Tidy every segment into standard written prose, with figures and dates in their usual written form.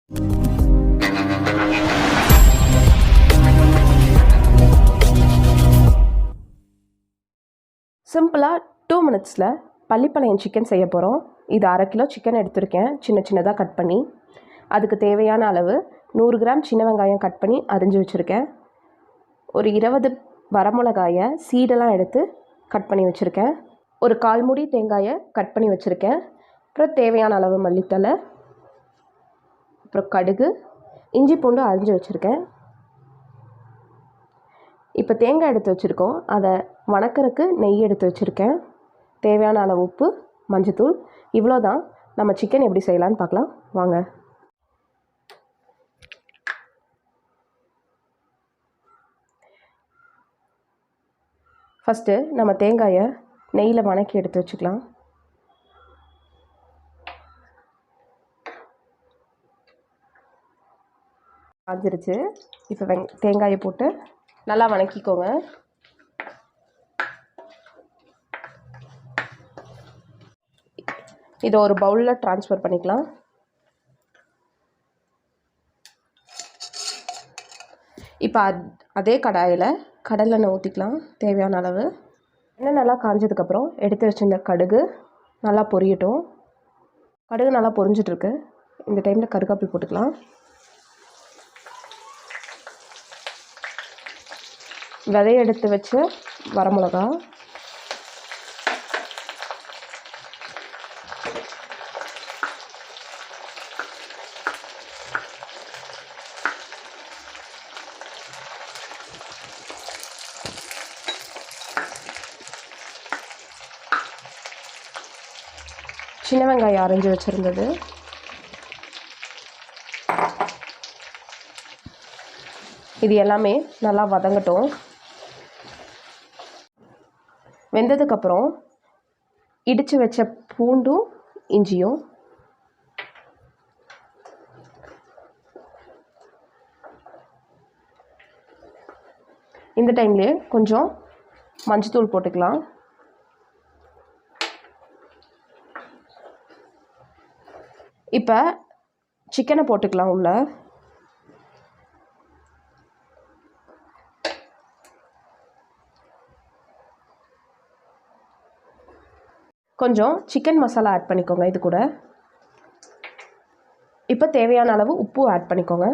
சிம்பிளாக 2 மினிட்ஸில் பள்ளிப்பாளையம் சிக்கன் செய்ய போகிறோம். இது 1/2 கிலோ சிக்கன் எடுத்திருக்கேன், சின்ன சின்னதாக கட் பண்ணி. அதுக்கு தேவையான அளவு 100 கிராம் சின்ன வெங்காயம் கட் பண்ணி அரிஞ்சு வச்சுருக்கேன். ஒரு 20 வரமிளகாயை சீடெல்லாம் எடுத்து கட் பண்ணி வச்சுருக்கேன். ஒரு 1/4 மூடி தேங்காயை கட் பண்ணி வச்சுருக்கேன். அப்புறம் தேவையான அளவு மல்லித்தழை, அப்புறம் கடுகு, இஞ்சி பூண்டு அரிஞ்சு வச்சுருக்கேன். இப்போ தேங்காய் எடுத்து வச்சுருக்கோம், அதை வணக்கறதுக்கு நெய் எடுத்து வச்சுருக்கேன். தேவையான அளவு உப்பு, மஞ்சத்தூள், இவ்வளோ தான். நம்ம சிக்கன் எப்படி செய்யலான்னு பார்க்கலாம் வாங்க. ஃபஸ்ட்டு நம்ம தேங்காயை நெய்யில் வணக்கி எடுத்து வச்சுக்கலாம். காஞ்சிருச்சு. இப்போ தேங்காயை போட்டு நல்லா வணக்கிக்கோங்க. இதை ஒரு பவுலில் ட்ரான்ஸ்ஃபர் பண்ணிக்கலாம். இப்போ அதே கடாயில் கடலெண்ணெய் ஊற்றிக்கலாம் தேவையான அளவு. எண்ணெய் நல்லா காஞ்சதுக்கப்புறம் எடுத்து வச்சிருந்த கடுகு நல்லா பொரியட்டும். கடுகு நல்லா பொரிஞ்சிட்ருக்கு. இந்த டைமில் கருவேப்பிலை போட்டுக்கலாம். விதைய எடுத்து வச்ச வரமிளகா, சின்ன வெங்காயம் அரைஞ்சி வச்சுருந்தது, இது எல்லாமே நல்லா வதங்கட்டும். வெந்ததுக்கப்புறம் இடித்து வச்ச பூண்டும் இஞ்சியும், இந்த டைம்லேயே கொஞ்சம் மஞ்சத்தூள் போட்டுக்கலாம். இப்போ சிக்கனை போட்டுக்கலாம் உள்ள. கொஞ்சம் சிக்கன் மசாலா ஆட் பண்ணிக்கோங்க இது கூட. இப்போ தேவையான அளவு உப்பு ஆட் பண்ணிக்கோங்க.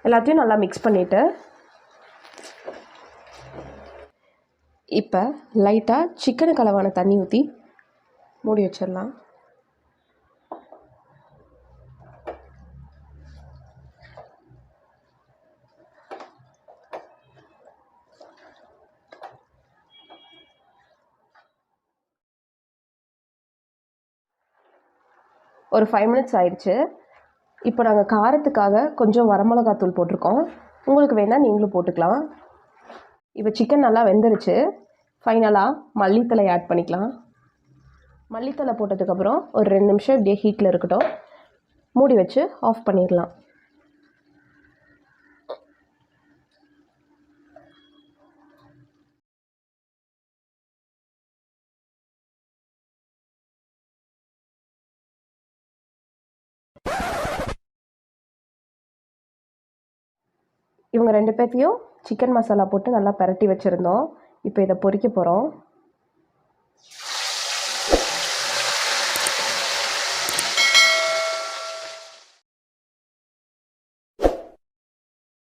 எல்லாத்தையும் நல்லா மிக்ஸ் பண்ணிவிட்டு இப்போ லைட்டாக சிக்கனுக்கு அளவான தண்ணி ஊற்றி மூடி வச்சிடலாம். ஒரு 5 மினிட்ஸ் ஆயிடுச்சு. இப்போ நாங்கள் காரத்துக்காக கொஞ்சம் வரமிளகாத்தூள் போட்டிருக்கோம். உங்களுக்கு வேணால் நீங்களும் போட்டுக்கலாம். இப்போ சிக்கன் நல்லா வெந்துருச்சு. ஃபைனலாக மல்லித்தழை ஆட் பண்ணிக்கலாம். மல்லித்தழை போட்டதுக்கப்புறம் ஒரு 2 நிமிஷம் இப்படியே ஹீட்டில் இருக்கட்டும். மூடி வச்சு ஆஃப் பண்ணிடலாம். இவங்க 2 பேர்த்தையும் சிக்கன் மசாலா போட்டு நல்லா பரட்டி வச்சுருந்தோம். இப்போ இதை பொரிக்க போகிறோம்.